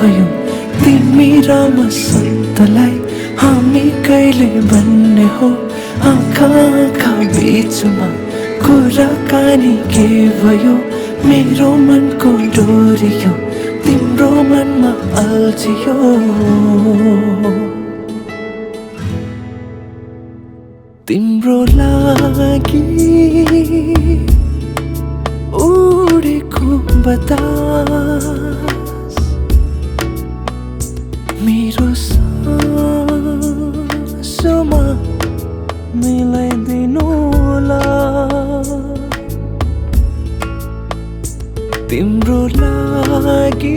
भयो तिमी र म सन्तलाई हामी कहिले भन्ने हो आँखा आँखा बिचमा कुराकानी के भयो मेरो मनको डोरियो तिम्रो मनमा अल्झियो तिम्रो लागि उडेको बतास मेरो सासमा मिलाइदिनुहोला तिम्रो लागि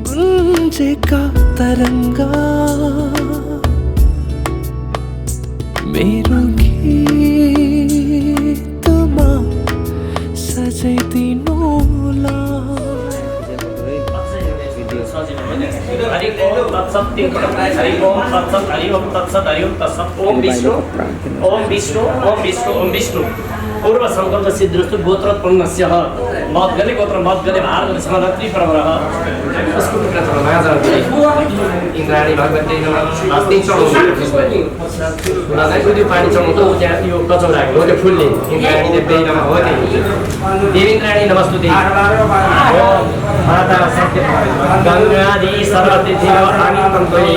गुन्जेका तरङ्गा मेरो गीतमा सजाइदिनुहोला पूर्व संकल्प सिद्धिस्तु गोत्रोत्पन्नस्य मद्गले गोत्र मद्गले भारत समाधात्री परमरः उसको टुक्रा छ महाजाति इन्द्राणी भगवती नमः अस्ति चढाउनु नजाको त्यो पानी चढाउँदा त्यहाँ यो कचौरा हो त्यो फुलले इन्द्राणी देवी नमः हो नि देवीन्द्राणी नमस्तुते ओम माता सत्य गंगादि सरस्वती देव आनन्दमयी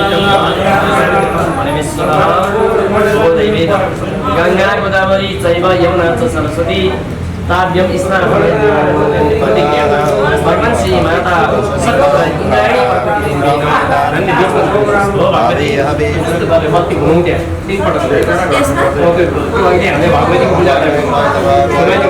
परमेश्वर ओ देवी गंगा गोदावरी चैव यमुना च सरस्वती ताभ्यम स्नान प्रतिज्ञा भगवान श्री माता इंद्राणी भक्ति घुमाउँथ्यो तीन पटक भगवती पूजा भगवती देवी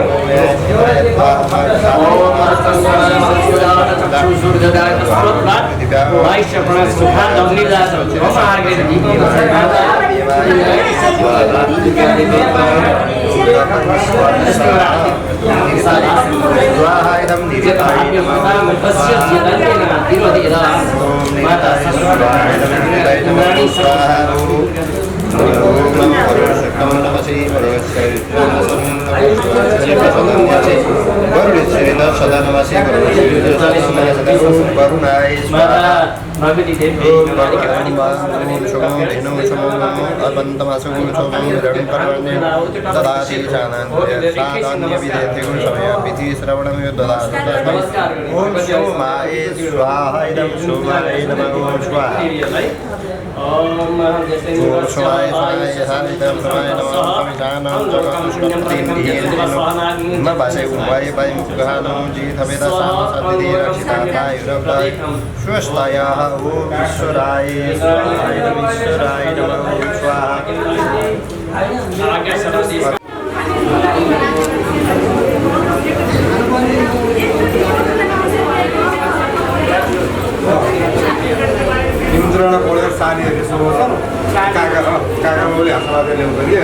इन्द्रना पढेर सानीहरूले सोध्छन् काकाले आशीर्वाद ल्याउँछ कि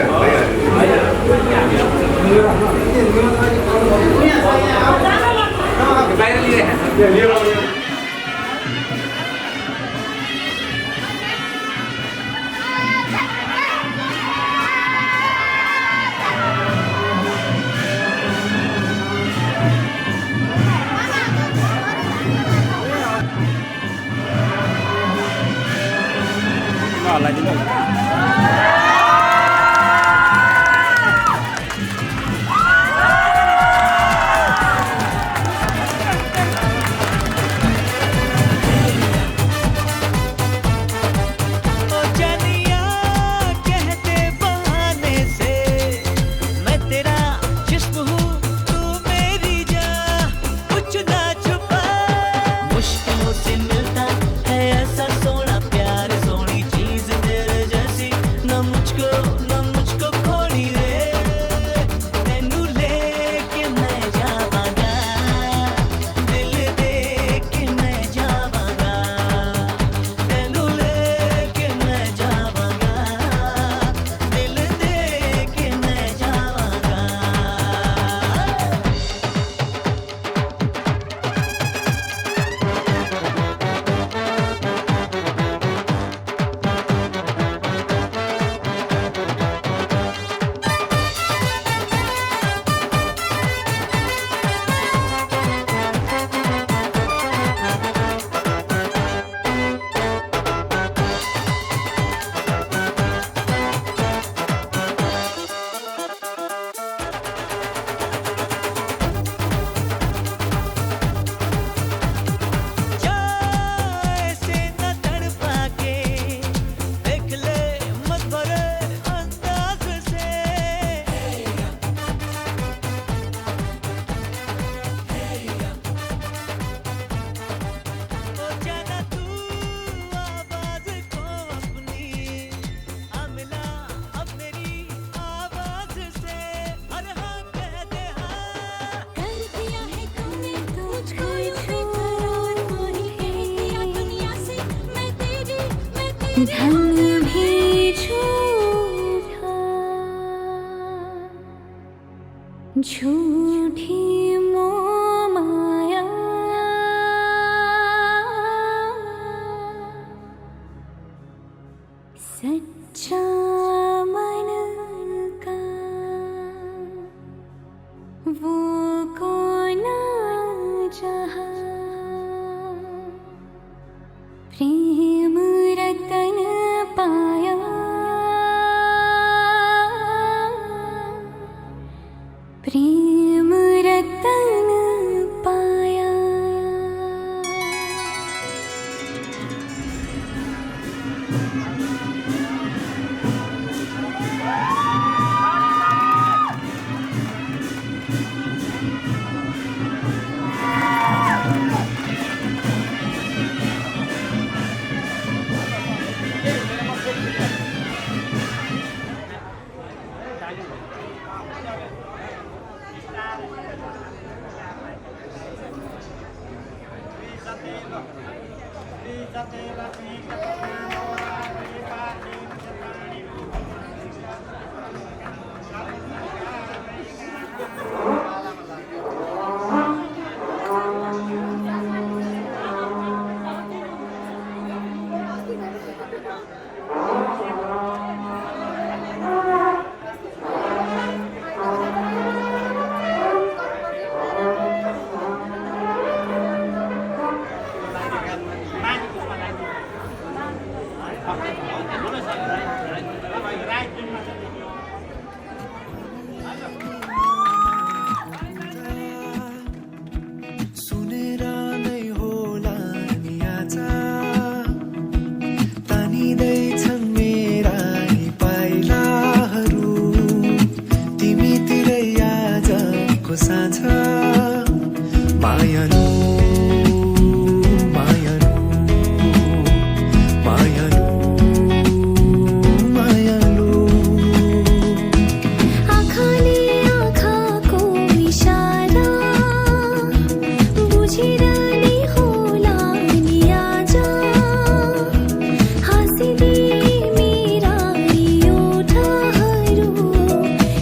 धन भी झूठा झूठी मोह माया सच्चा मन का वो कौन जहाँ प्रेम रतन पाया प्रेम रतन पाया। सुनेर नै होला नि आजा तानिँदैछन् मेरा यी पाइलाहरू तिमीतिरै आजको साँझ मायालु मायालु मायालु मायालु आँखाले आँखाको इशारा बुझिरहने होला नि आज हाँसिदिए मेरा यी ओठहरू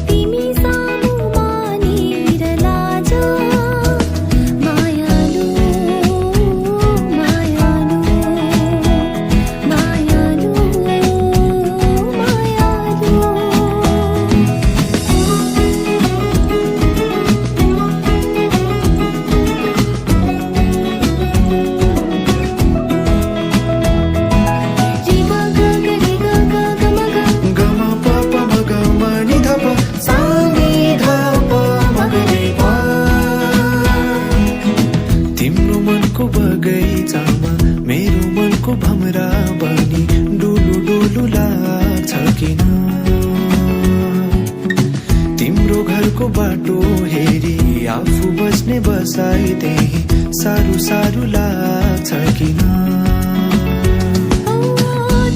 तिमी सामु मानेर लाज मायालु मायालु मायालु मायालु। गम पप मग मनि धप सानि धप मगरे प तिम्रो मनको बगैँचामा मेरो मनको भमरा बनी डुलु डुलु लाग्छ किन तिम्रो घरको बाटो हेरी आफू बस्ने बसाइ त्यही साह्रो साह्रो लाग्छ किन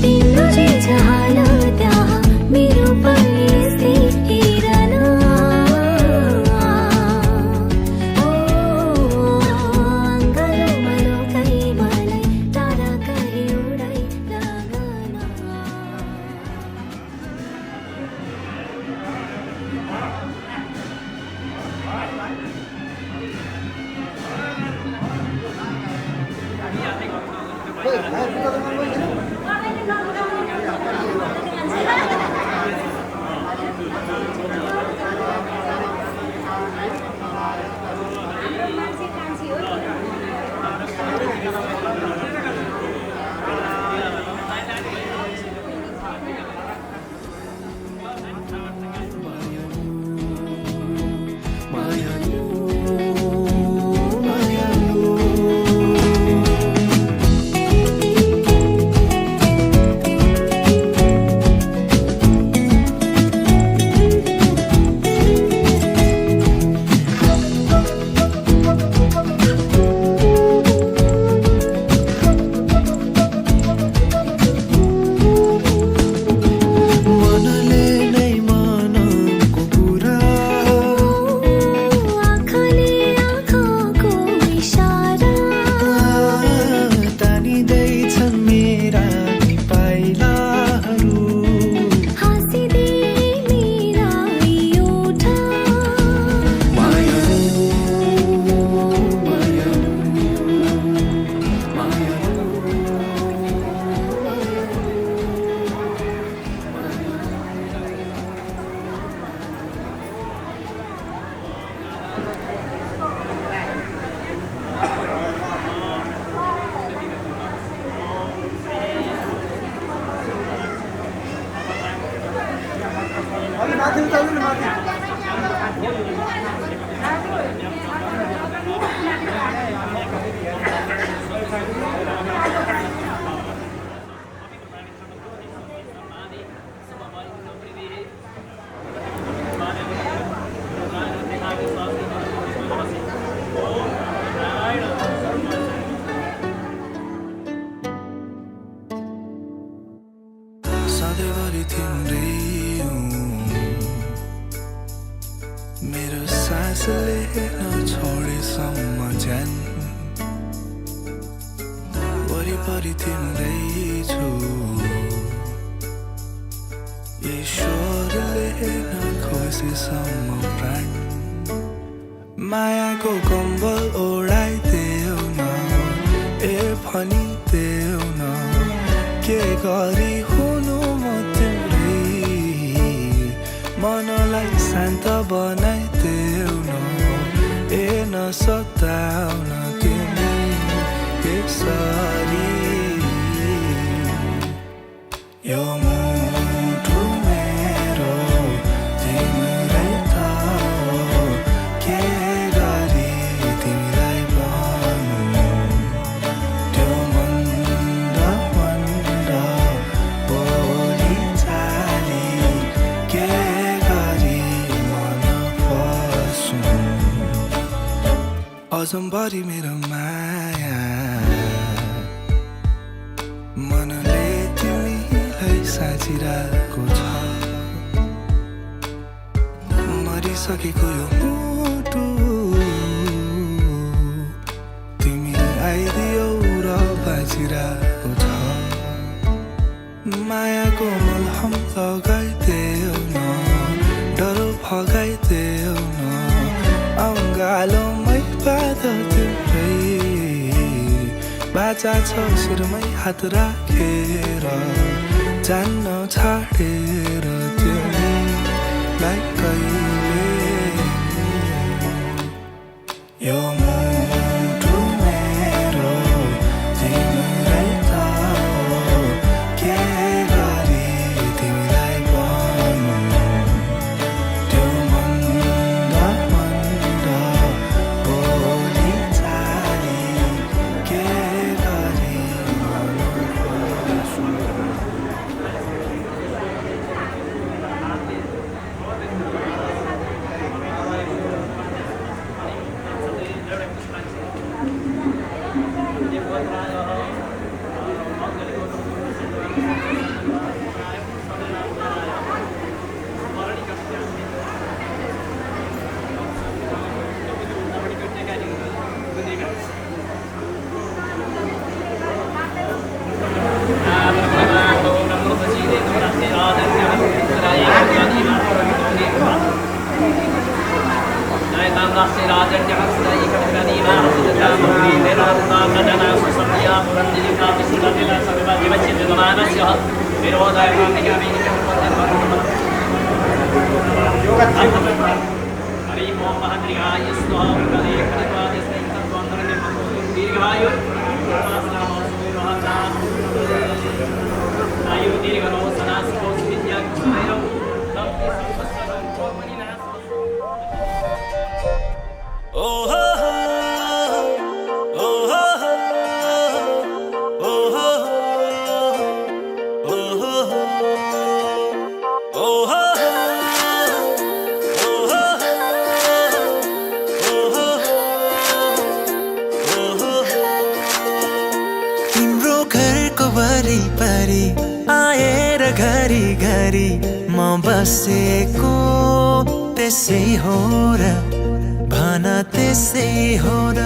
तिम्रो जे छ हाल त्यहाँ मेरो पनि यस्तै हेरन अङ्गालोमा लुकाई मलाई टाढा कहीँ उडाई लगन। हामी माथि उचाल्नु नि माथि सधैँभरि तिम्रै मेरो सासले नछोडेसम्म ज्यान वरिपरि तिम्रै छु ईश्वरले नखोसेसम्म प्राण मायाको कम्बल ओढाइदेऊ न ए भनिदेऊ न के गरी हुनु म तिम्रै मनलाई शान्त बनाइदेऊ न ए नसताउन तिमी यसरी यो मुटु मेरो तिम्रै त हो के गरी तिमीलाई भन्नु त्यो मन्द मन्द बोली चाली के गरी मन पस्नु अजम्बरी मेरो माया मनले तिमीलाई साँचिरहेको छ मरिसकेको यो मुटु तिमी आइदियौ र बाँचिरहेको छ मायाको मलहम लगाइदेऊ न डरो भगाइदेऊ न अङ्गालोमै पाद तिम्रै बाचा छ शिरमै हात राखेर जान्न छाडेर तिमीलाई कहिले यो मुटु मेरो तिम्रै त हो के गरी तिमीलाई भन्नु त्यो मन्द मन्द बोली चाली के गरी मन पस्नु वरिपरि आएर घरी घरी म बसेको त्यसै हो र भन त्यसै हो र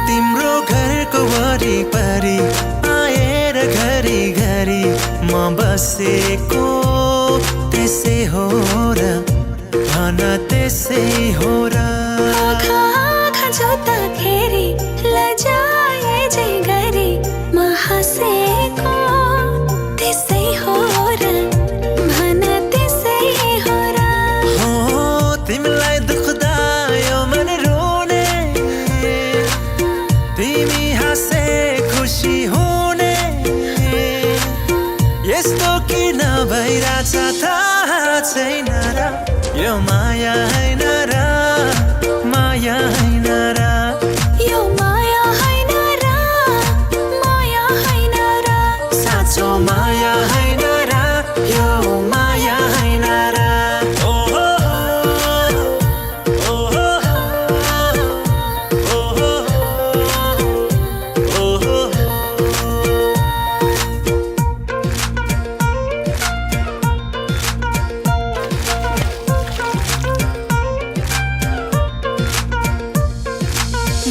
तिम्रो घरको वरिपरि आएर घरी घरी म बसेको त्यसै हो र भन त्यसै हो र जोत्दाखेरि लजाए जे गरी म हाँसेको त्यसै हो र भन त्यसै हो र हो तिमीलाई दुख्दा यो मन रोने तिमी हाँसे खुसी हुने यस्तो किन भइरहेछ थाहा छैन र यो माया हैन र माया हैन र यो माया हैन र माया हैन र साँचो माया हैन र यो माया हैन र ओ हो हो, ओ हो हो, ओ हो हो, ओ हो हो।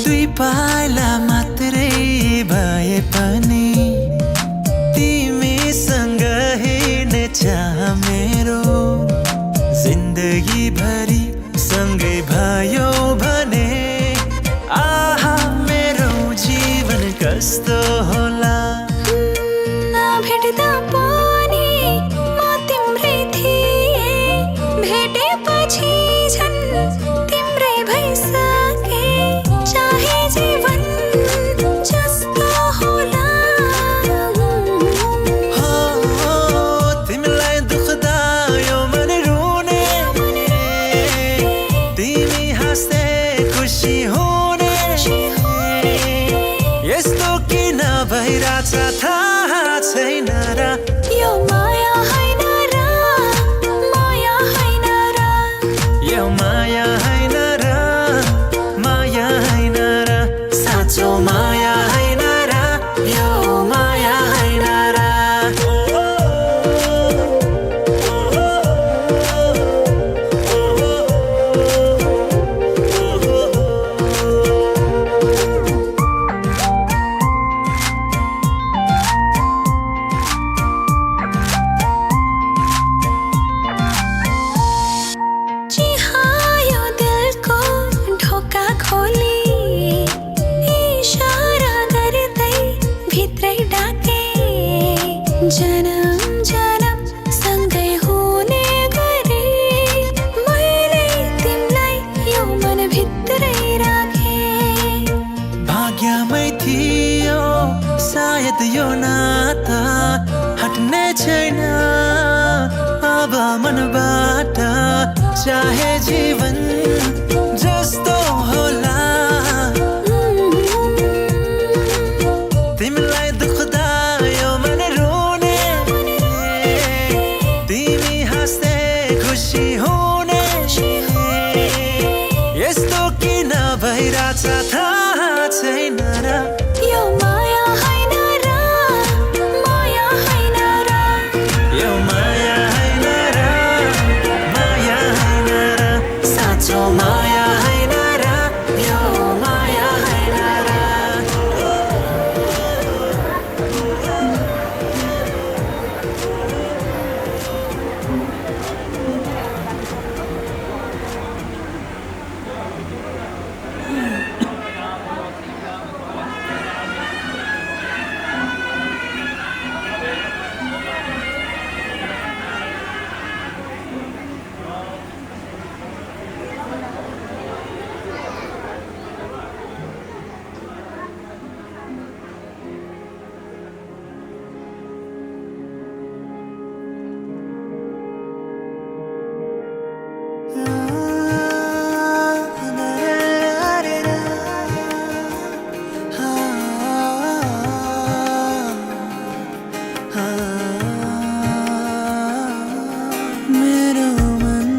दुई पाइला मात्रै भए पनि तिमीसँग हिँड्ने चाह मेरो जिन्दगी भरि सँगै भयो भने आहा मेरो जीवन कस्तो होला भेट्दा पनि म तिम्रै थिएँ भेटेपछि झन् तिम्रै भइसके चाहे जीवन जस्तो होला हो तिमीलाई दुख्दा यो मन रुने तिमी हाँस्दै खुसी हुने यस्तो किन भइरहेछ थाहा छैन र यो माया हैन र माया हैन र यो माया हैन र माया हैन र साँचो माया हैन र यो माया हैन र चिहायो दिलको ढोका खोली इशारा गर्दै भित्रै डाके जन्म जन्म सँगै हुने गरी मैले तिमीलाई यो मन भित्रै राखे भाग्यमै थियो सायद यो नाता हट्ने छैन अब मनबाट चाहे जीवन जस्तो होला तिमीलाई दुख्दा यो मन रुने तिमी हाँस्दै खुसी हुने यस्तो किन भइरहेछ थाहा छैन र यो माया हैन र माया हैन र यो माया हैन र माया हैन र साँचो माया हैन र यो माया हैन र मेरो मन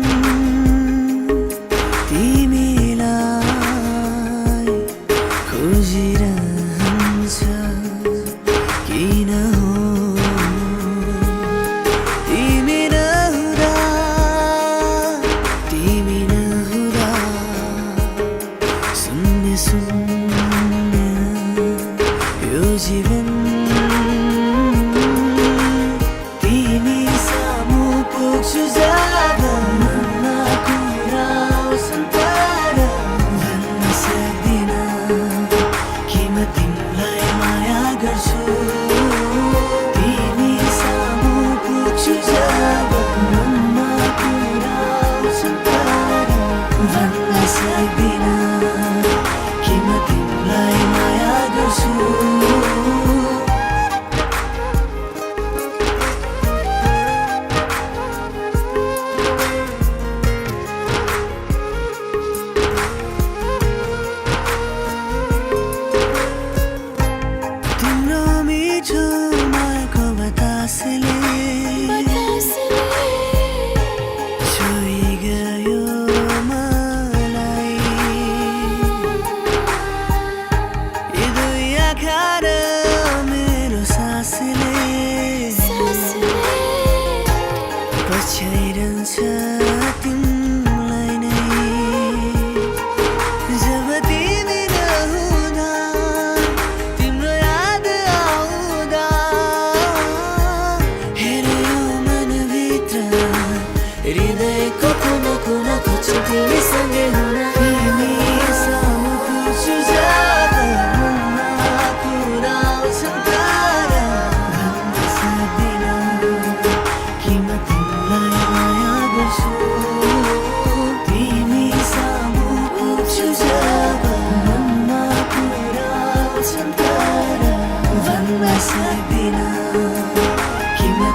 तिमीलाई खोजिरहन्छ किन हो तिमी नहुँदा शून्य शून्य यो जीवन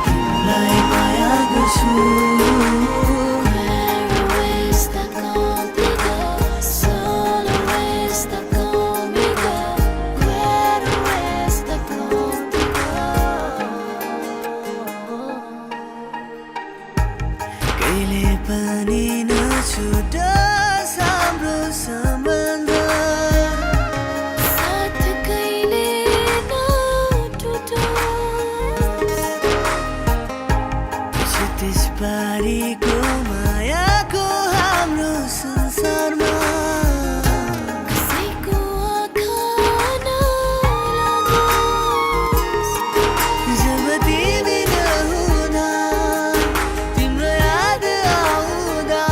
तिमीलाई माया गर्छु Está contigo, solo está conmigo. Quiero estar contigo. कहिले पनि नछुटोस् हाम्रो सम्बन्ध साथ कहिले नटुटोस् क्षितिज पारीको मायाको हाम्रो संसारमा कसैको आँखा नलागोस् जब तिमी नहुँदा तिम्रो याद आउँदा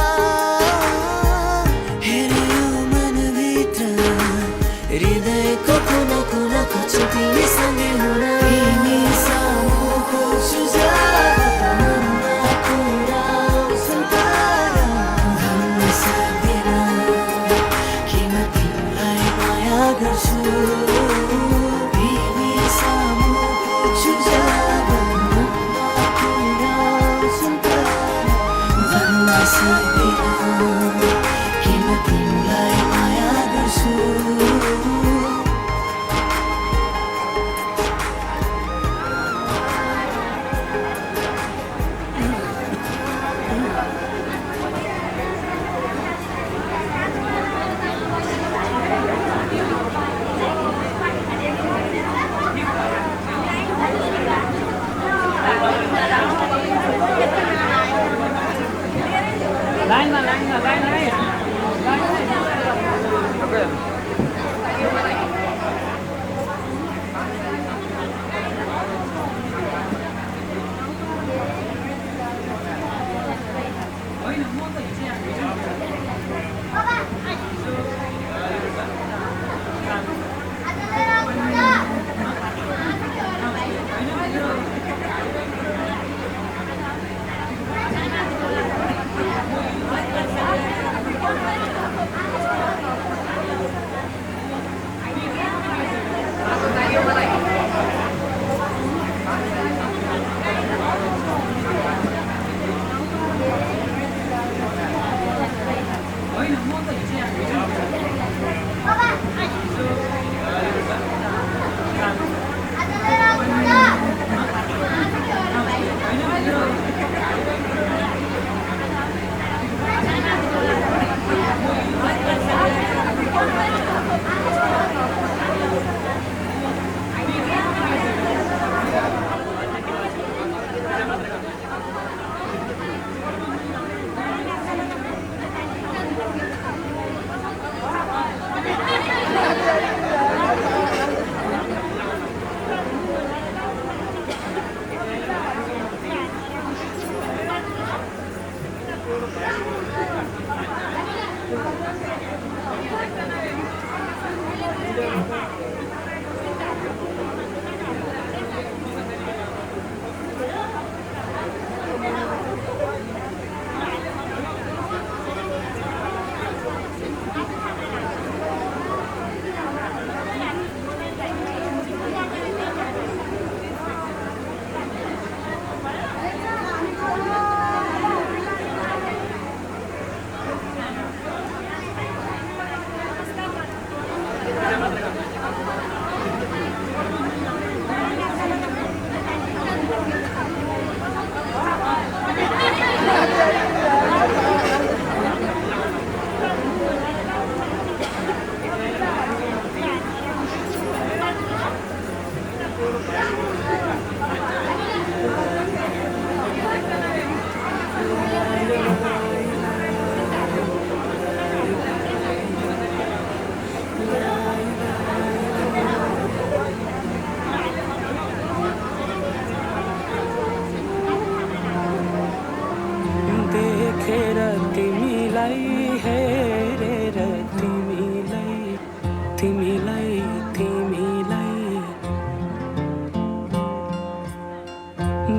हेऱ्यो मनभित्र हृदयको कुना कुनाको छु तिमीसँगै हुन तिमी सामु पुग्छु जब मनमा कुरा आउँछन् तारा भन्न सक्दिनँ कि म तिमीलाई माया गर्छु तिमी सामु पुग्छु जब मनमा कुरा आउँछन् तारा भन्न सक्दिनँ कि म तिमीलाई माया गर्छु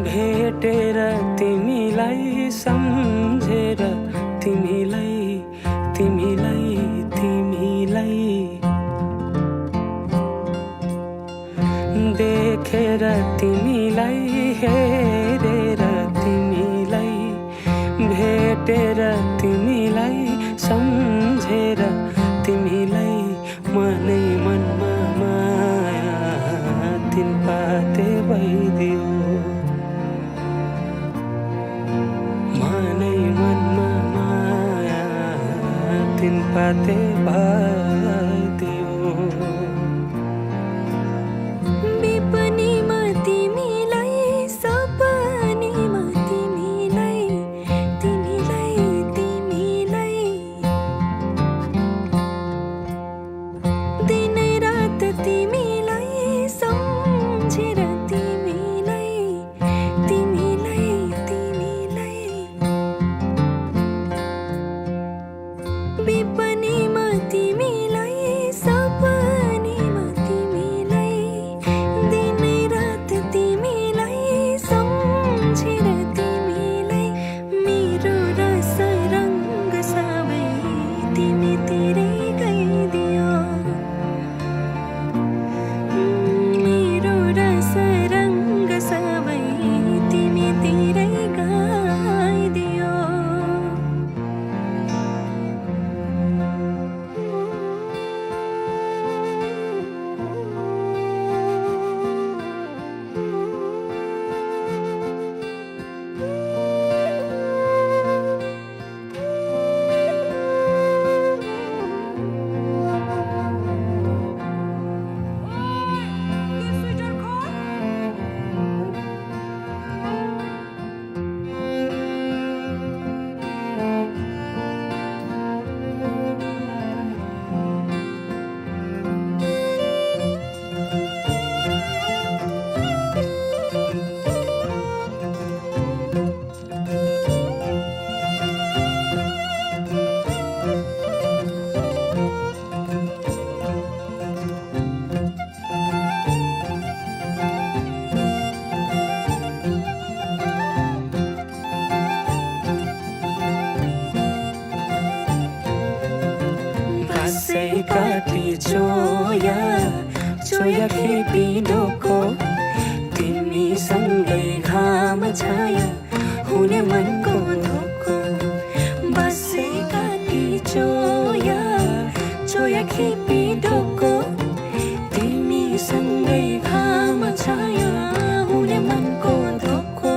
भेटेर तिमीलाई सम्झेर तिमीलाई तिमीलाई तिमीलाई देखेर तिमीलाई हेरेर फुलपाते भइदियो विपनीमा तिमीलाई सपनीमा तिमीलाई तिमीलाई तिमीलाई दिनै रात तिमीलाई सम्झेर तिमीलाई तिमीलाई तिमीलाई विपनीमा तिमीलाई सपनीमा तिमीलाई दिनै रात तिमीलाई सम्झेर तिमीलाई मेरो रस रङ्ग सबै तिमीतिरै गइदियो मेरो रस रङ्ग सबै तिमीतिरै गइदियो बासै काटी चोया चोया खेपी डोको तिमीसँगै घाम छाया हुने मनको धोको बासै काटी चोया चोया खेपी डोको तिमीसँगै घाम छाया हुने मनको धोको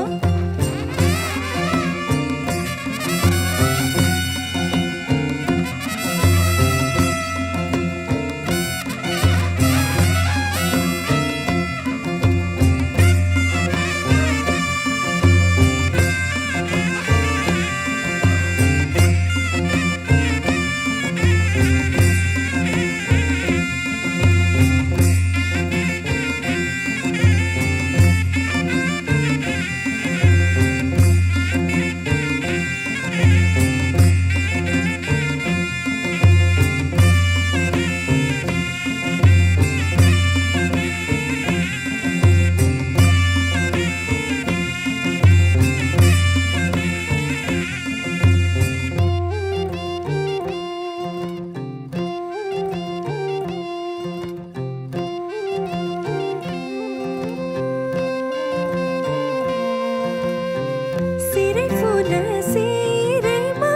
सिरै फुल सिरैमा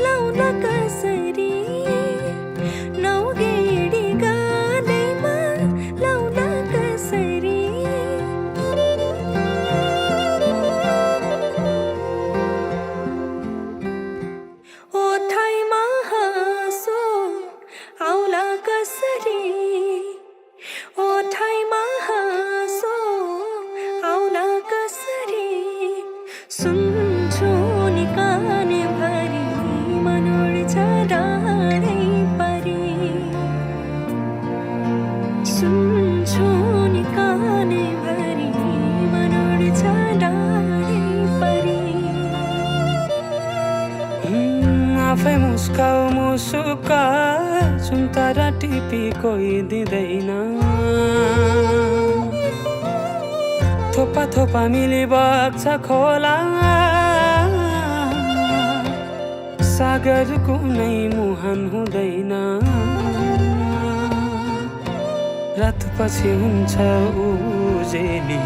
लाउन कसरी नौगेडी गालैमा लाउन कसरी ओठैमा हाँसो आउला कसरी ओठैमा हाँसो आउला कसरी सुन्छु नि काने भरि मन उड्छ डाँडै परी सुन्छु नि काने भरि मन उड्छ डाँडै परी आफै मुस्काउ मुसुका जुन तारा टिपी कोही दिँदैन थोपा थोपा मिली बग्छ खोला सागर कुनै मुहान हुँदैन रातपछि हुन्छ उजेली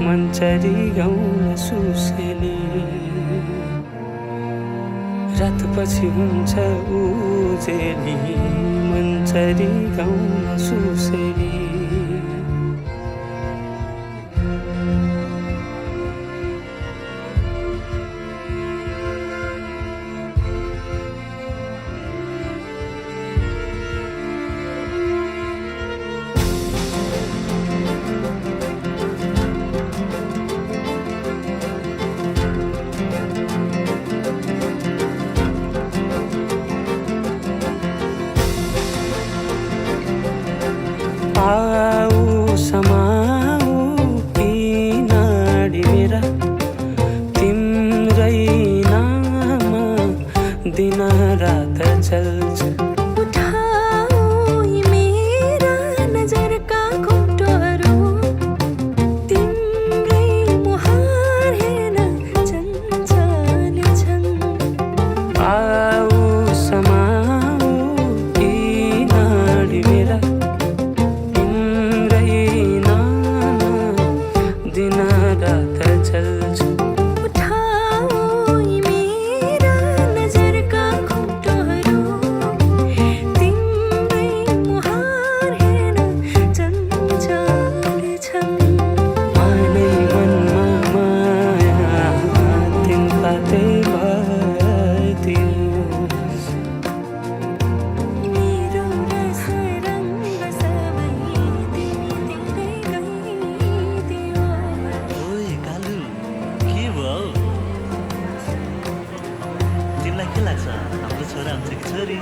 मन्चरी गाउँ सुसेली रातपछि हुन्छ उजेली मन्चरी गाउँ सुसेली मेरा तिम्रै नाम दिन रात चल्छ उठाऊ यी मेरा नजरका घुम्टोहरू तिम्रै मुहार हेर्न चञ्चल छन् आऊ समाऊ यी नाडी मेरा तिम्रै नाम दिन रात चल्छ उठाऊ यी मेरा नजरका घुम्टोहरू तिम्रै मुहार हेर्न चञ्चल छन् मानै मनमा माया तिनका भइदियो मेरो रस रङ्ग सबै तिमी तिम्रै गइदियो ओए कालु के भयो तिमीलाई के लाग्छ हाम्रो छोरा हुन्छ कि छोरी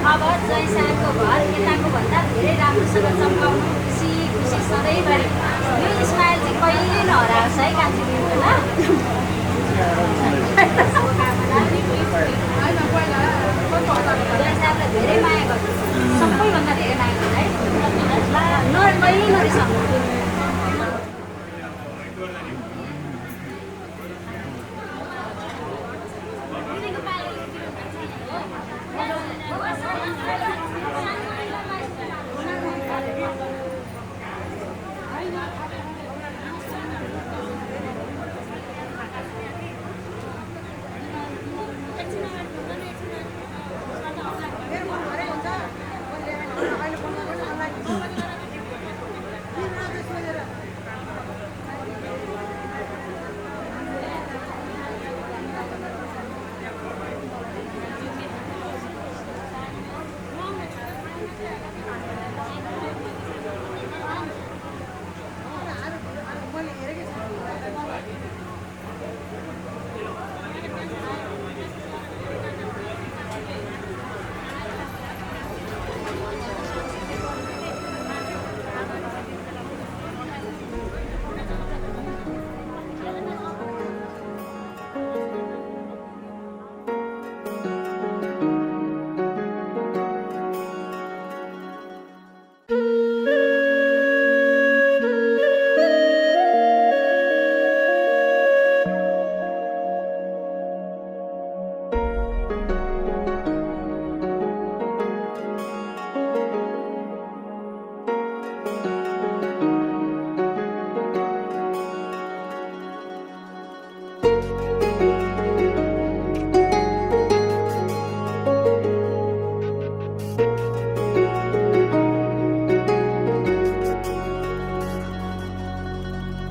अब जयसारको घर यताको भन्दा धेरै राम्रोसँग चम्काउनु खुसी खुसी सधैँभरि यो स्माइल चाहिँ कहिले नहराओस् है कान्छी जयसारलाई धेरै माया गर्छु सबैभन्दा धेरै माया गर्छु है कहिले नरिसाउनु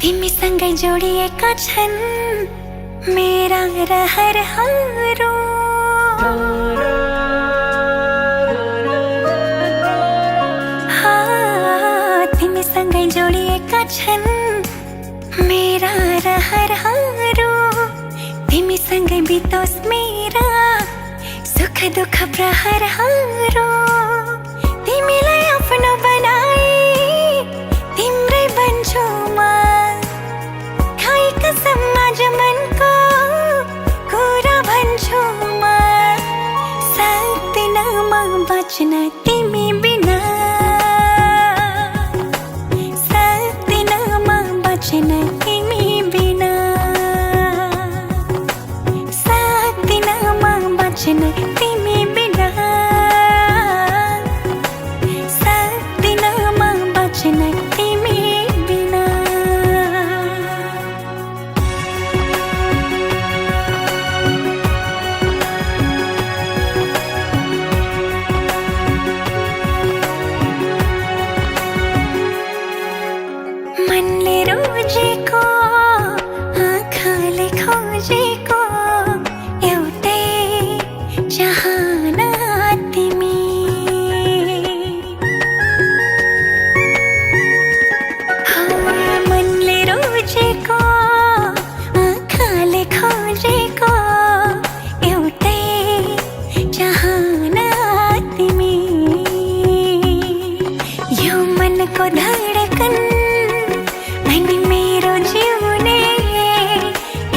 तिमीसँगै जोडिएका छन् मेरा रहरहरू तिमीसँगै जोडिएका छन् मेरा रहरहरू तिमीसँगै बितोस् मेरा सुख दुःख प्रहरहरू तिमीलाई आफ्नो बनाए तिम्रै बन्छु म खाई कसम आज मनको कुरा भन्छु म सक्दिन म बाँच्न तिमी बिना सक्दिन म बाँच्न तिमी बिना सक्दिन म बाँच्न तिमी बिना सक्दिन म बाँच्न तिमी बिना मनले रोजेको आँखाले खोजेको एउटै चाहना तिमी मनले रोजेको आँखाले खोजेको एउटै चाहना तिमी यो मनको धडकन अनि मेरो जिउने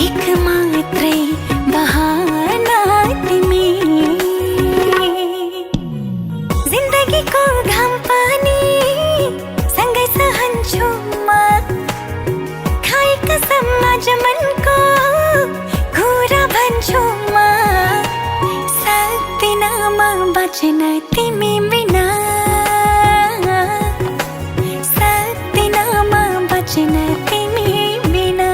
एक मात्रै बहाना तिमी जिन्दगीको घाम पानी सँगै सहन्छु म खाए कसम आज मनको कुरा भन्छु म सक्दिन म बाँच्न तिमी बिना सक्दिन म बाँच्न तिमी बिना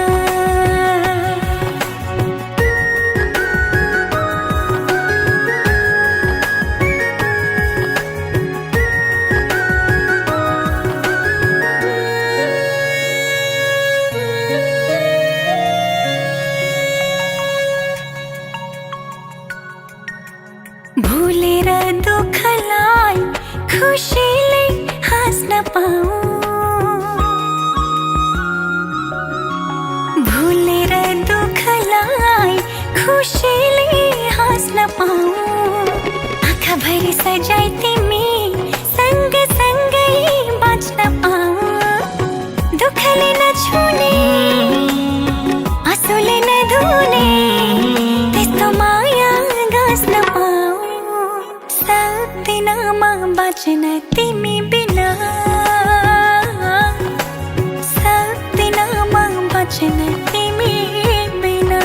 भुलेर दुःखलाई खुसीले हाँस्न पाऊँ भुलेर दुःखलाई खुसीले हाँस्न पाऊँ आँखाभरि सजाई तिमी सँगसँगै बाँच्न पाऊँ दुःखले नछुने आँसुले नधुने त्यस्तो माया गाँस्न पाऊँ सक्दिन म बाँच्न तिमी बिना सक्दिन म बाँच्न तिमी बिना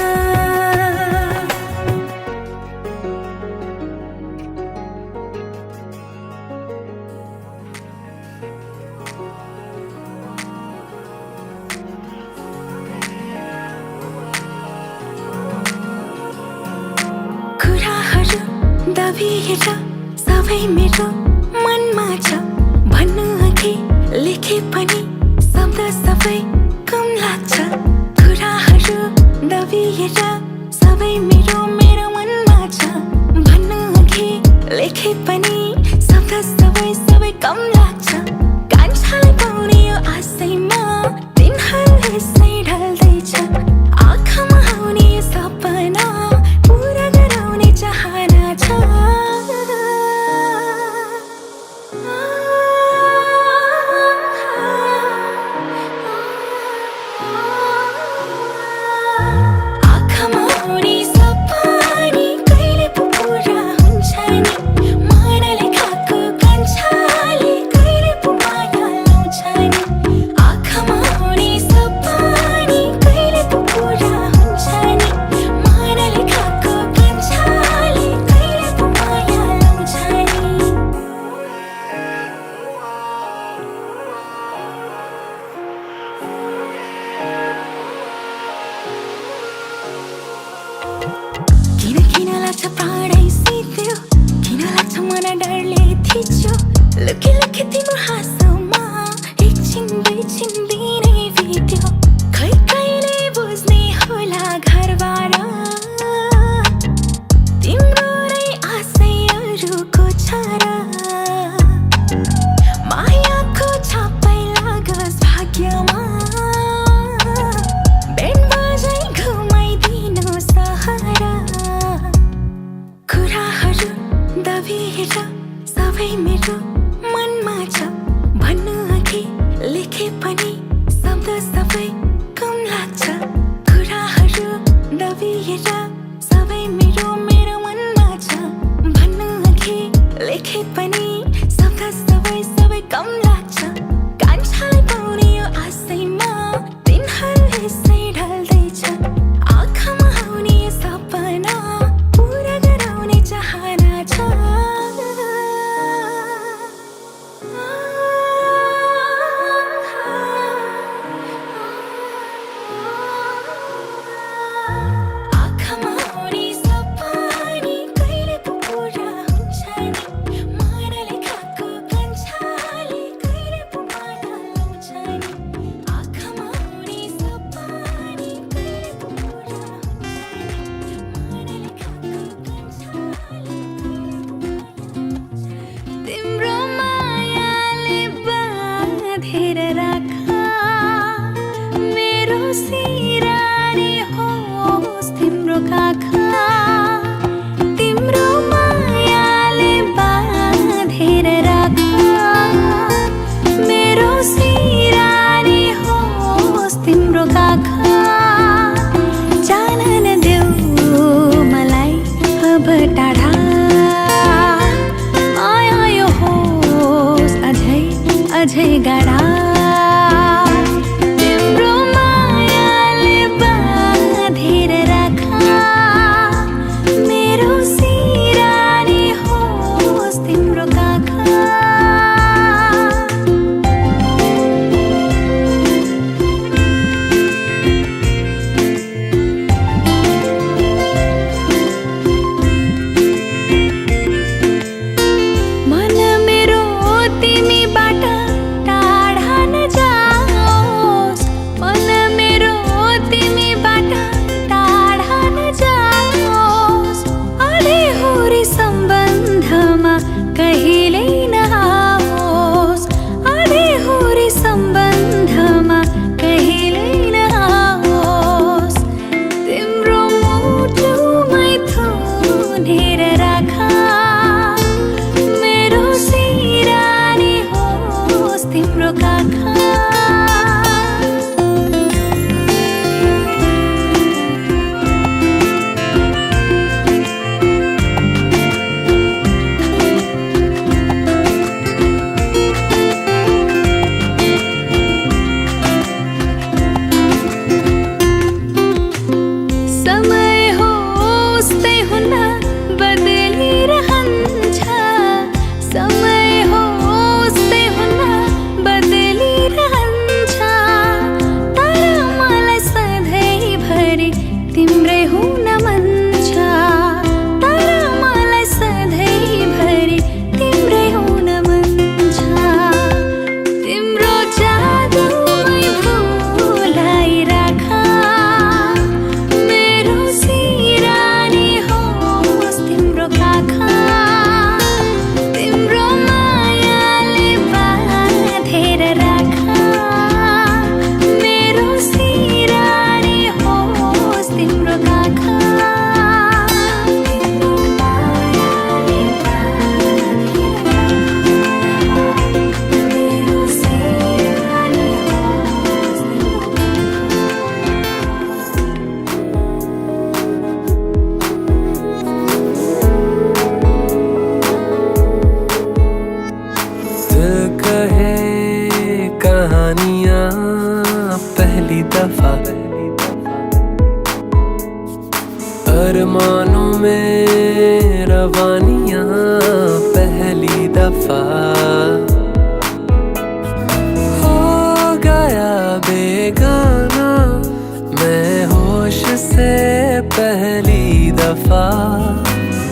कुराहरू दबिएर सबै मेरो मनमा छ भन्नु अघि लेखे पनि शब्द सबै कम लाग्छ कुराहरू दबिएर सबै मेरो मनमा छ भन्नु अघि लेखे पनि शब्द सबै कम लाग्छ कान्छालाई पाउने यो आशैमा दिनहरू यसै ढल्दैछ आँखामा आउने यो सपना पुरा गराउने चाहना छ आँखामा आउने सपना कहिले पो पुरा हुन्छ नि मनले खाएको कान्छाले कहिले पो माया लाउँछ नि आँखामा आउने सपना कहिले पो पुरा हुन्छ नि मनले खाएको कान्छाले कहिले पो माया लाउँछ नि किन लाग्छ प्राणै सिध्यो किन लाग्छ मन डरले थिच्यो लुकी लुकी तिम्रो हाँसोमा एकछिन दुईछिन दिनै बित्यो खै कहिले बुझ्ने होला घरबार तिम्रो नै आशै अरूको छ र मायाको छापै लागोस् भाग्यमा बेन बजाई घुमाइदिनु सहरा कुराहरू दबिएर सबै मेरो मनमा छ भन्नु अघि लेखे पनि शब्द सबै कम लाग्छ कुराहरू दबिएर सबै मेरो मनमा छ भन्नु अघि लेखे पनि शब्द सबै कम लाग्छ कान्छालाई पाउने यो आशैमा दिनहरू यसै ढल्दैछ आँखामा आउने यो सपना पुरा गराउने रवानियां पहली दफा हो गया बेगाना मैं होश से पहली दफा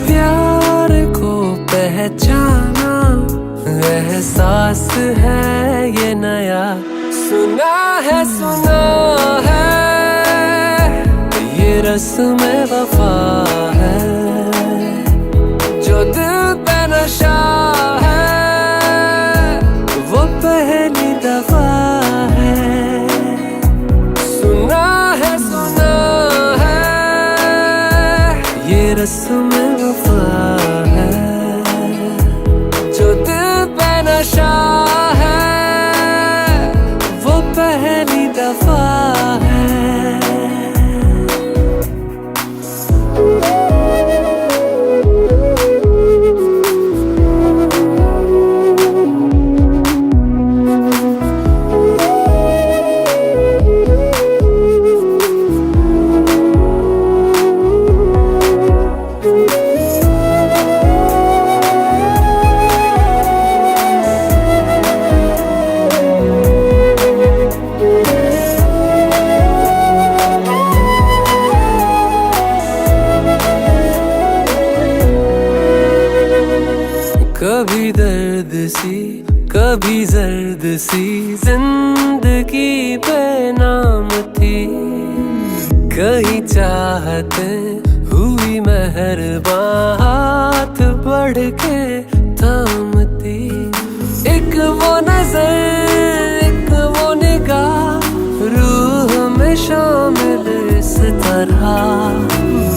प्यार को पहचाना एहसास है ये नया सुना है ये रस्म वफा है जो दिल पे नशा है वो पहली दफा है सुना है ये रस्म वफा है जो दिल पे नशा है वो पहली दफा है कभी दर्द सी कभी जर्द सी जिंदगी बेनाम थी कहीं चाहते हुई मेहरबान हाथ बढ़ के थामती एक वो नजर एक वो निगाह रूह में शामिल इस तरह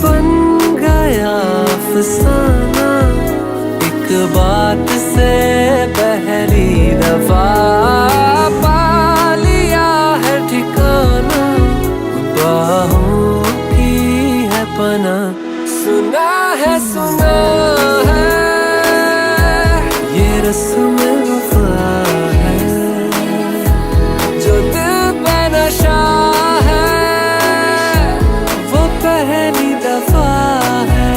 बन गया अफसाना बात से पहली दफा पा लिया है ठिकाना बाहों की है पना सुना है ये रस्म वफा है जो दिल पे नशा है वो पहली दफा है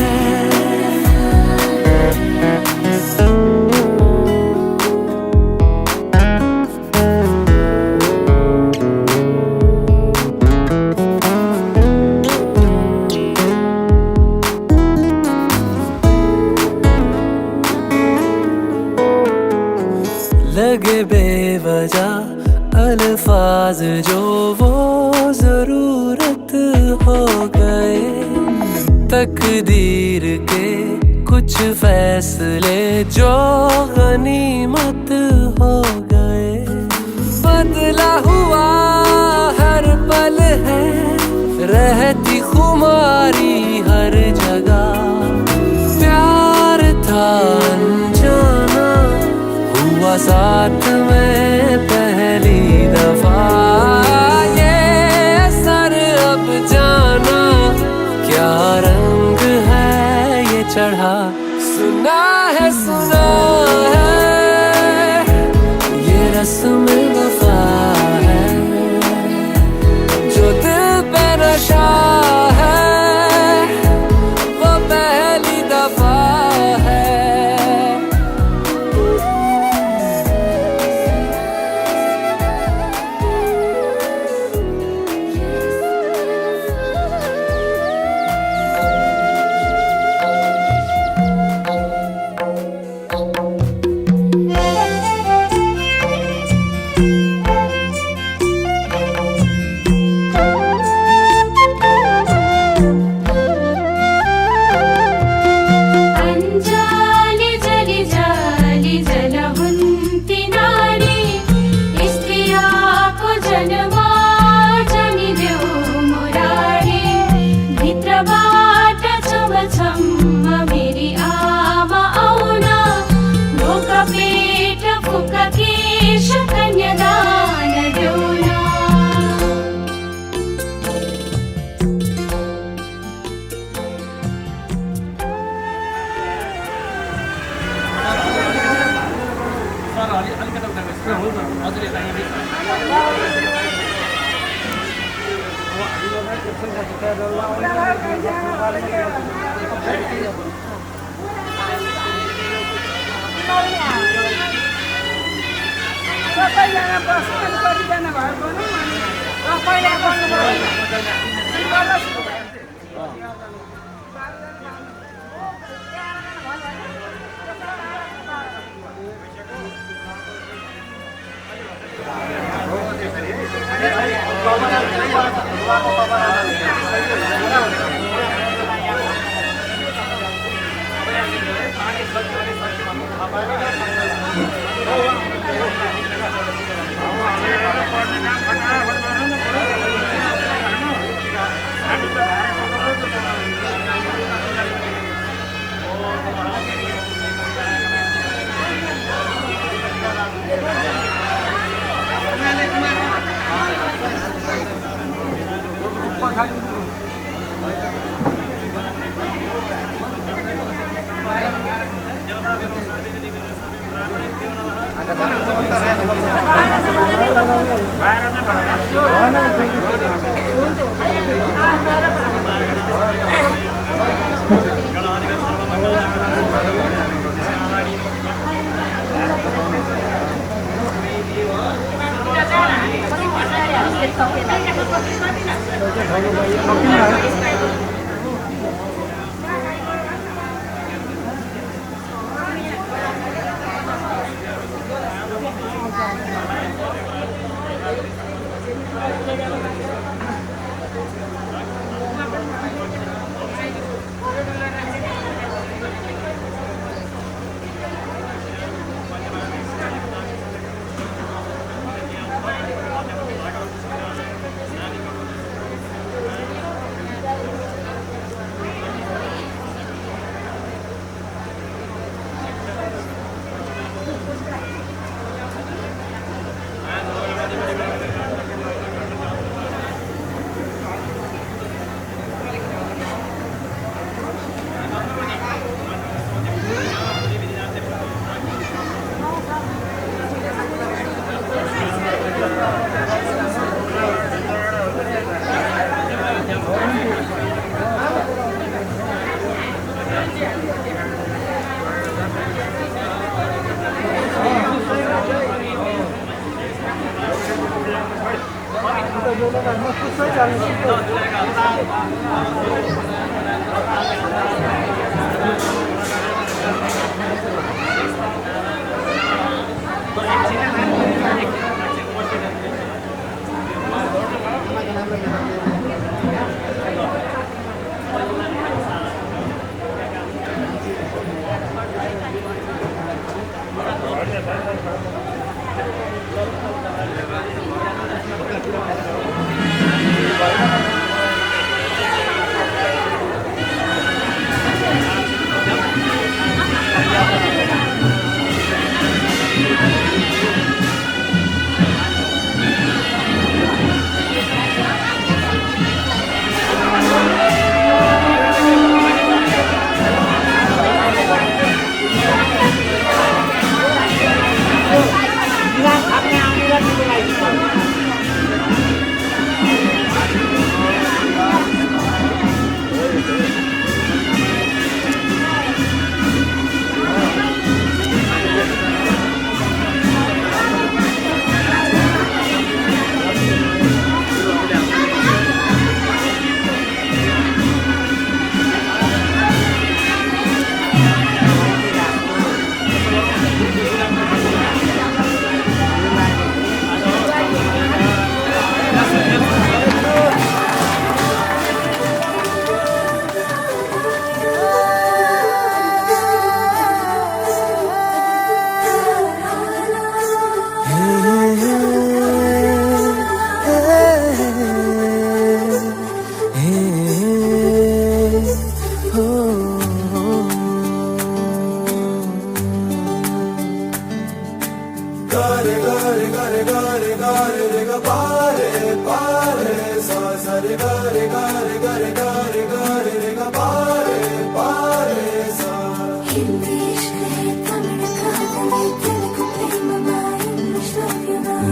लगे बेवजह अल्फाज जो वो जरूरत हो गए तकदीर के कुछ फैसले जो गनीमत हो गए बदला हुआ हर पल है रहती खुमारी हर जगह प्यार था अनजाना हुआ साथ में पहली दफा ये असर अब जाना क्या रंग है ये चढ़ा सुना है ये रस्म वफा है जो दिल पे नशा है वो पहली दफा है कतिजना बस्नु अनि कतिजना घर बनाउँ अनि पहिला गर्नु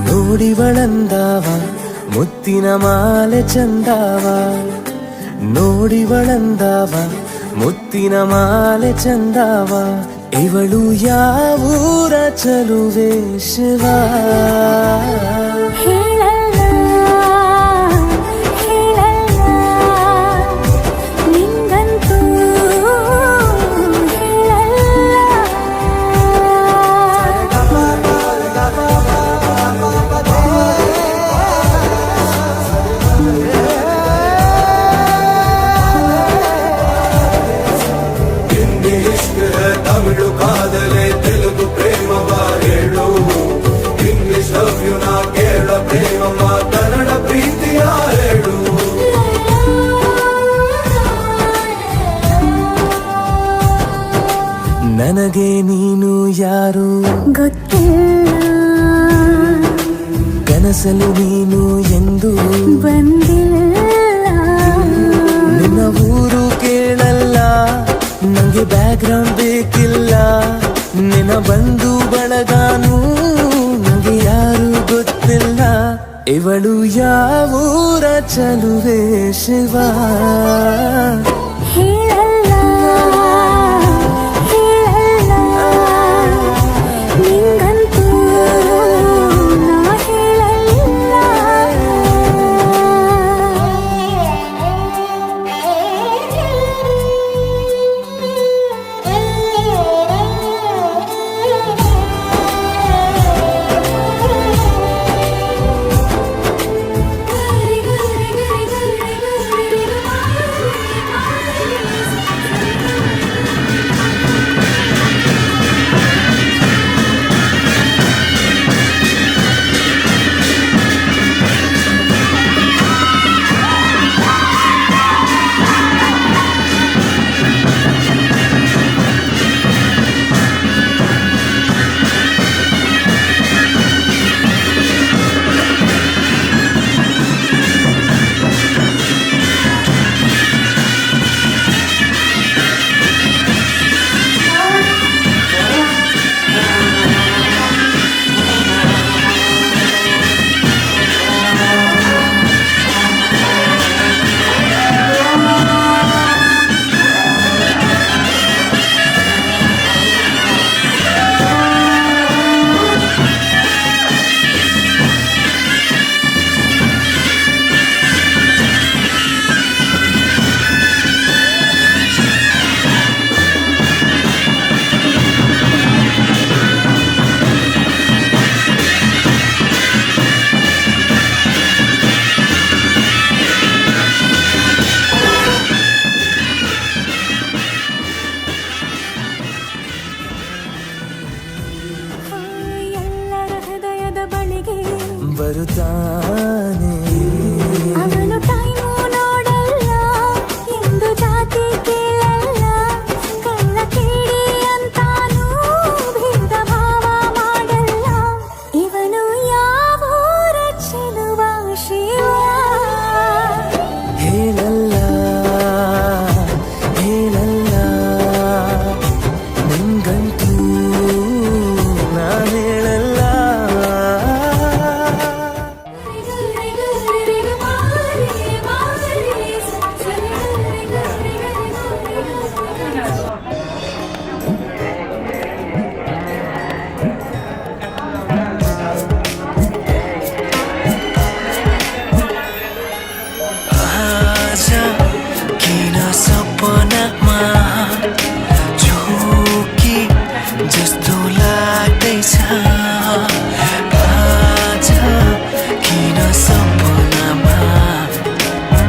ನೋಡಿ ಬಳಂದಾವ ಮುತ್ತಿನ ಮಾಲೆ ಚಂದಾವ ನೋಡಿ ಬಳಂದಾವ ಮುತ್ತಿನ ಮಾಲೆ ಚಂದಾವ ಇವಳು ಯಾವೂರ ಚಲುವೆ ಶಿವ ಹೇಳಲ್ಲ ಹೇಳಲ್ಲ ನಿಂಗಂತೂ ತಮಿಳು ಕಾದಲೆ ತೆಲುಗು ಪ್ರೇಮವ ಹೇಳು ಇಂಗ್ಲಿಷ್ ಲವ್ ಯು ನಾ ಕೇಳ ಪ್ರೇಮವ ಕನ್ನಡ ಪ್ರೀತಿಯ ಹೇಳು ನನಗೆ ನೀನು ಯಾರು ಗೊತ್ತಿಲ್ಲ ಕನಸಲು ನೀನು ಎಂದು ಬಂದಿಲ್ಲ ನಿನ್ನ ಊರು ಕೇಳಲ್ಲ ನಂಗೆ ಬ್ಯಾಕ್ಗ್ರೌಂಡ್ ಬೇಕಿಲ್ಲ ನಿನ್ನ ಬಂಧು ಬಳಗಾನು ನಂಗೆ ಯಾರು ಗೊತ್ತಿಲ್ಲ ಇವಳು ಯಾವೂರ ಚಲುವೆ ಶಿವ ಹೇಳಲ್ಲ ಹೇಳಲ್ಲ ನಿಂಗಂತೂ ನಾ ಬರುತ್ತಾನೆ ಅವನು ಟೈಮು ನೋಡಲ್ಲ ಎಂದು ಜಾತಿ ಕೇಳಲ್ಲ ಕಳ್ಳ ಕೇಳಿ ಅಂತಾನೂ ಭೇದ ಭಾವ ಮಾಡಲ್ಲ ಇವನು ಯಾವೂರ ಚೆಲುವ ಶಿವ ಹೇಳಲ್ಲ ಹೇಳಲ್ಲ ನಿಂಗಂತೂ ನಾ ಹೇಳಲ್ಲ किन सपनामा झोकी जस्तो लाग्दैछ आज किन सपनामा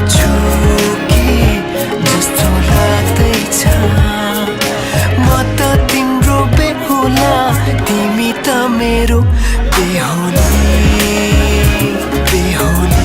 झोकी जस्तो लाग्दैछ म त तिम्रो बेहुला तिमी त मेरो बेहुली बेहुली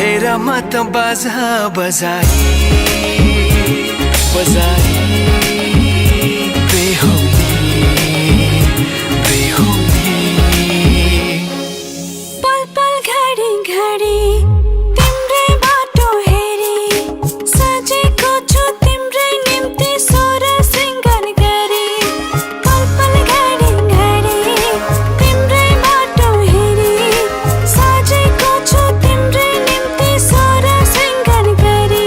गरेर म त बाजा बजाए बजाए बेहुली बेहुली पल पल घडी घडी तिम्रै बाटो हेरी सजेको छु तिम्रै निम्ति सोर सिंगार गरी पल पल घडी घडी तिम्रै बाटो हेरी सजेको छु तिम्रै निम्ति सोर सिंगार गरी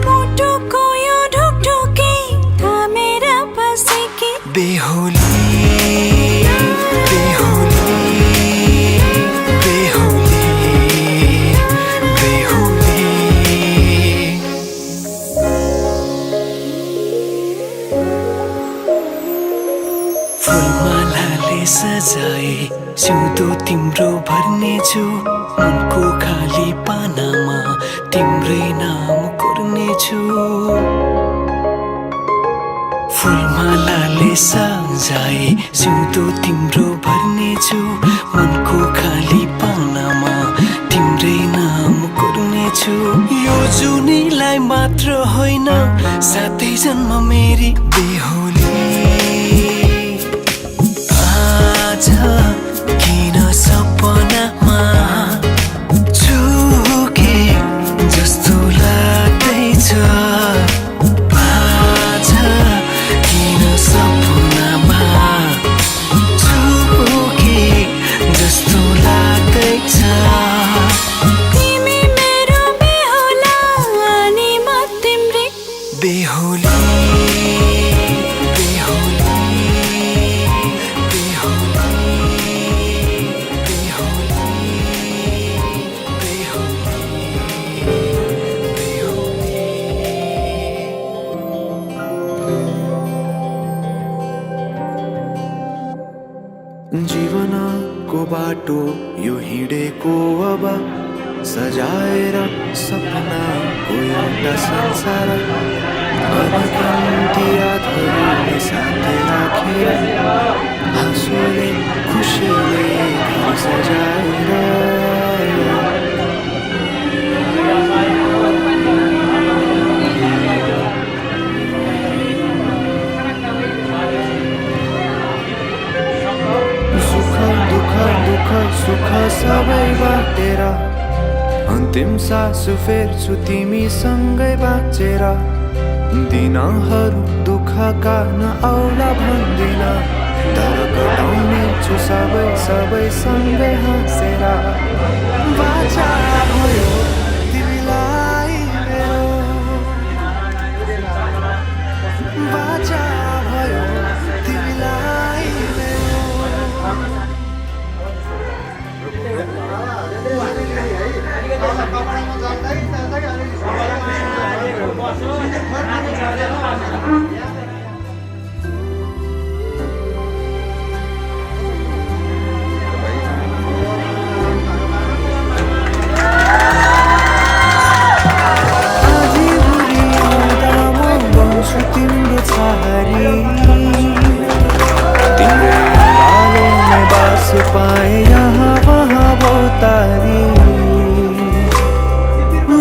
मुटुको यो ढुकढुकी थामेर बसेकी बेहुली बेहुली बेहुली बेहुली फुलमालाले सजाए सिउँदो तिम्रो भर्नेछु मनको खाली पानामा तिम्रै नाम कोर्नेछु फुलमालाले सजाए सिउँदो तिम्रो भर्नेछु मनको खाली पानामा तिम्रै नाम कोर्नेछु यो जुनीलाई मात्र होइन सातै जन्म मेरी बेहुली आज किन सपनामा चुके जस्तो लाग्दैछ आज किन सपनामा चुके जस्तो लाग्दैछ तिमी मेरो बेहुला अनि म तिम्रै बेहुली बेहुली बेहुली जीवनको बाटो यो हिँडेको अब सजाएर सपनाको एउटा संसार अनकन्ती यादहरूले साथै राखेर हाँसोले खुसीले घर सजाएर दुःख सुख सबै बाटेर अन्तिम सासु फेर्छु तिमीसँगै बाँचेर दिनहरू दुःखका नआउला भन्दिन तर कटाउने छु सबै सबै सँगै हाँसेर बाचा भयो तिमीलाई मेरो बाचा भयो तिमीलाई मेरो तिम्रो छहारी तिम्रो लालो में बास पाए यहाँ वहाँ बहुतारी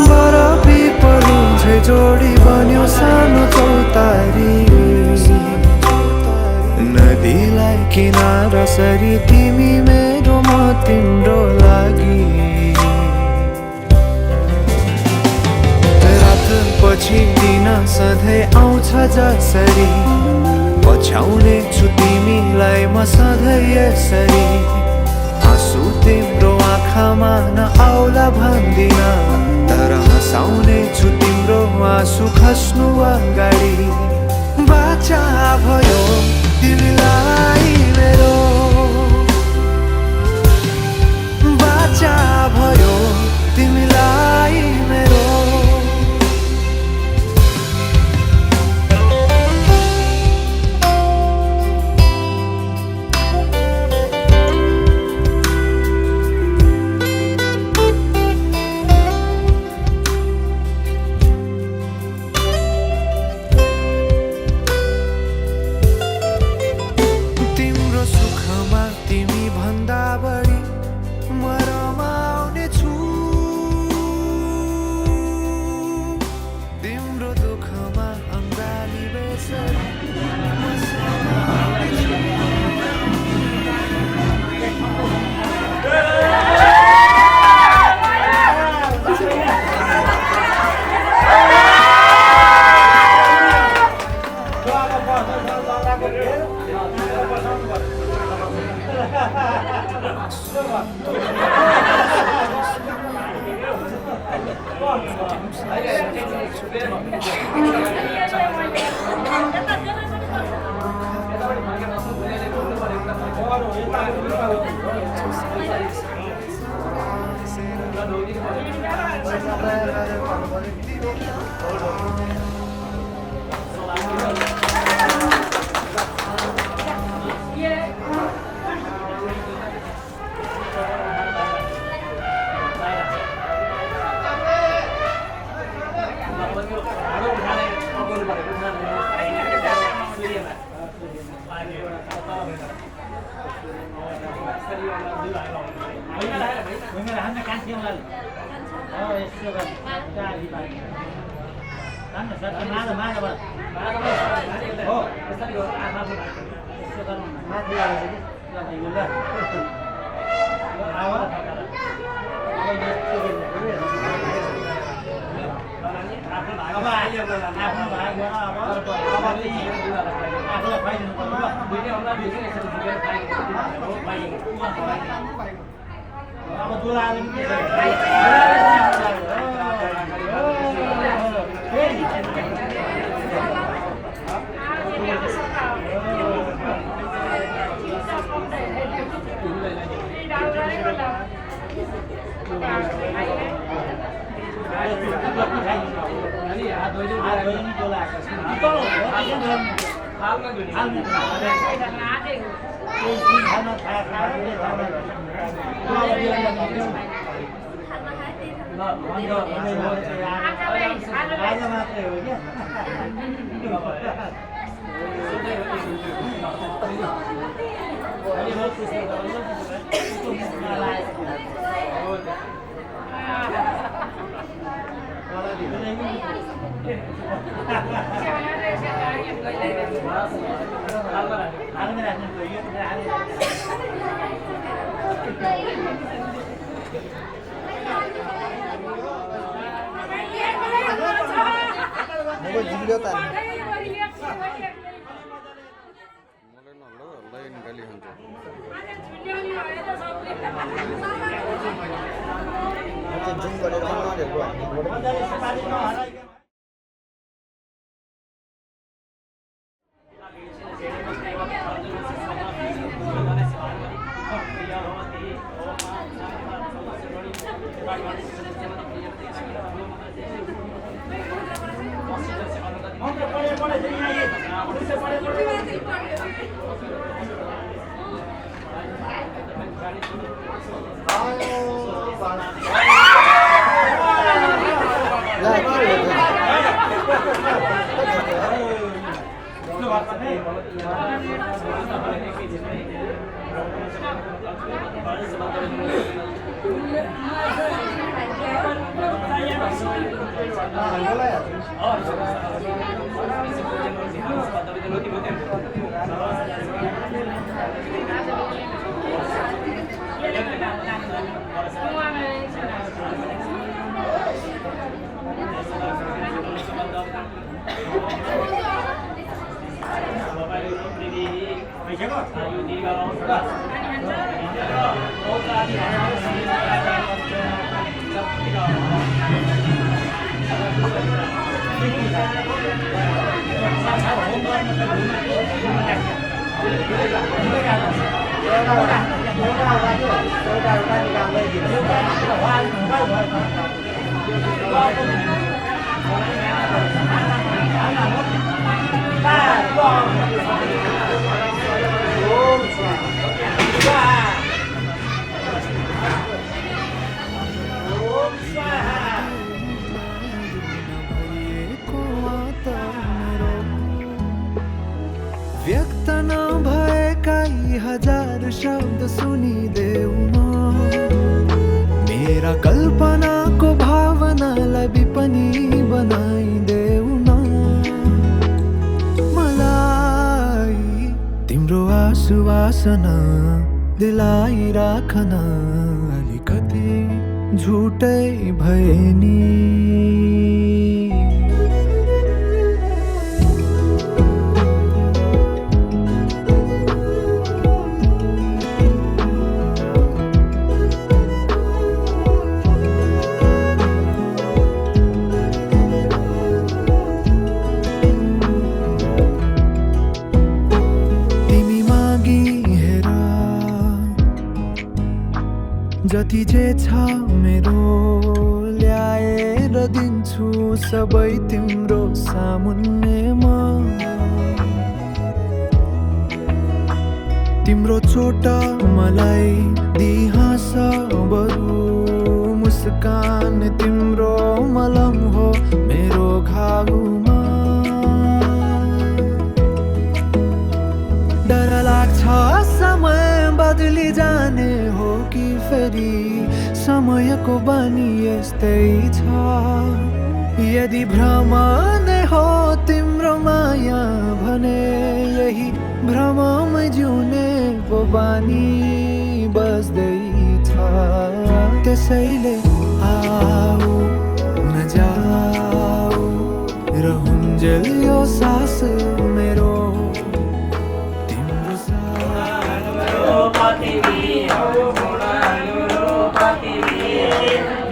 बरफी पलु झै जोडी बन्यो सानो चौतारी नदीलाई किनारा सरी तिमी मेरो म तिम्रो लागि पछि दिन सधैँ आउँछ जसरी पछ्याउने छु तिमीलाई म सधैँ यसरी आँसु तिम्रो आँखामा नआउला भन्दिन तर हँसाउने छु तिम्रो आँसु खस्नु अगाडि बाचा भयो तिमीलाई मेरो बाचा भयो तिमीलाई मेरो व्यक्त नभएका यी हजार शब्द सुनिदेऊ म मेरा कल्पनाको भावनालाई विपनी बनाइदेऊ न मलाई तिम्रो आश्वासना दिलाइराखन अलिकति झुटै भए नि जति जे छ मेरो ल्याएर दिन्छु सबै तिम्रो सामुन्नेमा तिम्रो चोट मलाई दिहास बरु मुस्कान तिम्रो मलम हो मेरो घाउमा डर लाग्छ समय बदली जाने हो कि फेरि समयको बानी यस्तै छ यदि भ्रम नै हो तिम्रो माया भने यही भ्रममै जिउने पो बानी बस्दैछ त्यसैले आऊ नजाऊ रहूंजेल यो सास मेरो तिम्रो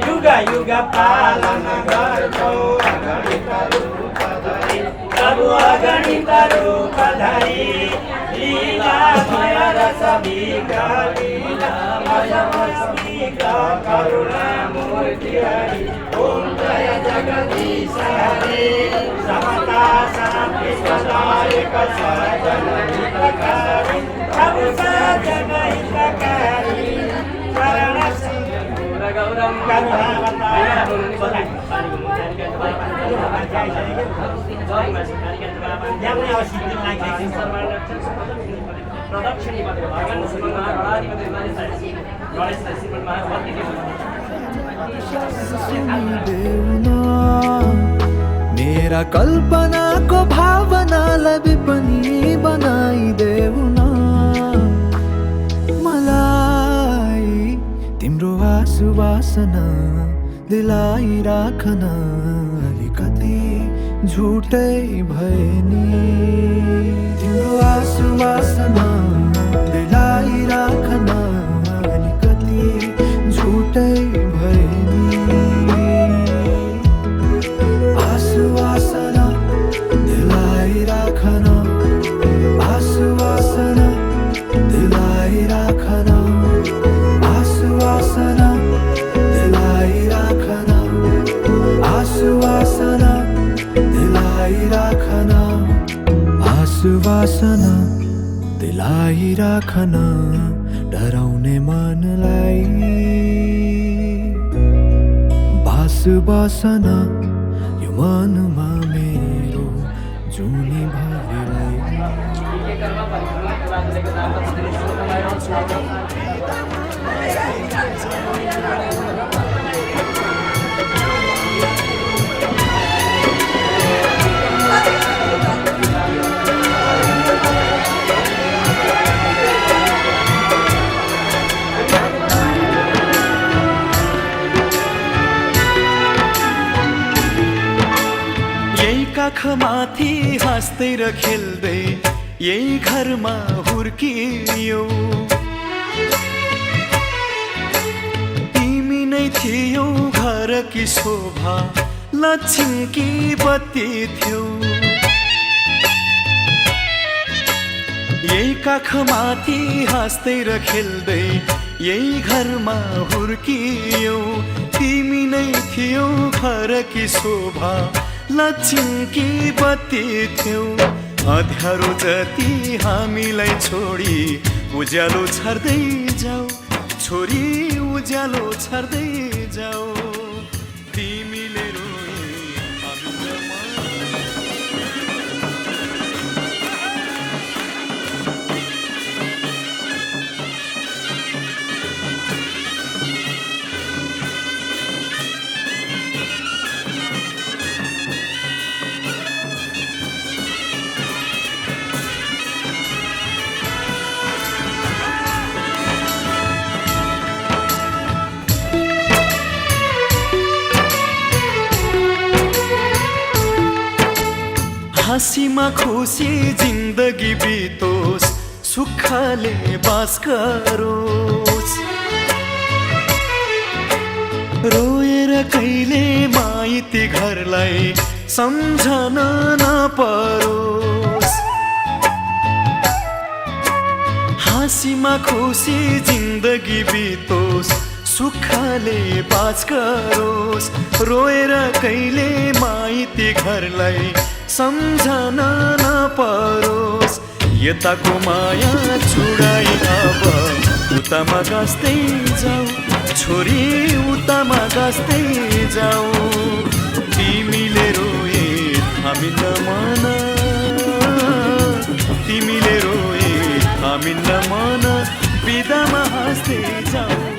युगा युगा पालन गर्छौ अगणित रूप धरी प्रभु अगणित रूप धरी लीलामय रस लीलामय करुणामूर्ति हरि ओम जय जगदीश हरे समता शान्ति सदायक सज्जन हितकारी प्रभु सज्जन हितकारी शरण गौरम मेरा कल्पनाको भावनालाई विपनी बनाइदेऊ न मलाई तिम्रो आसुवासना दिलाइराखन अलिकति झुटै भए नि तिम्रो आसुवासना दिलाइराखन अलिकति झुटै भए नि आसुवासना दिलाइराखन आसुवासना दिलाइराखन आसुवासना दिलाइराखन आसुवासना दिलाइराखन आसुवासना दिलाइराखन डराउने मनलाई बास बसन यो मनमा मेरो जुनी भरिलाई काखमाथि हाँस्दै र खेल्दै यही घरमा हुर्कियौ तिमी नै थियौ घरकी शोभा लक्ष्मीकी बत्ती थियौ यही काखमाथि हाँस्दै र खेल्दै यही घरमा हुर्कियौ तिमी नै थियौ घरकी शोभा लक्ष्मीकी बत्ती थियौ अँध्यारो जति हामीलाई छोडी उज्यालो छर्दै जाऊ छोरी उज्यालो छर्दै जाऊ तिमीले हाँसीमा खुसी जिन्दगी बितोस् सुखले बास गरोस् रोएर कहिले माइती घरलाई सम्झन नपरोस् हाँसीमा खुसी जिन्दगी बितोस् सुखले बाज गरोस् रोएर कहिले माइती घरलाई सम्झना नपरोस् यताको माया छुडाई अब उतामा गाँस्दै जाऊ छोरी उतामा गाँस्दै जाऊ तिमीले रोए थामिन्न मन तिमीले रोए थामिन्न मन बिदामा हाँस्दै जाऊ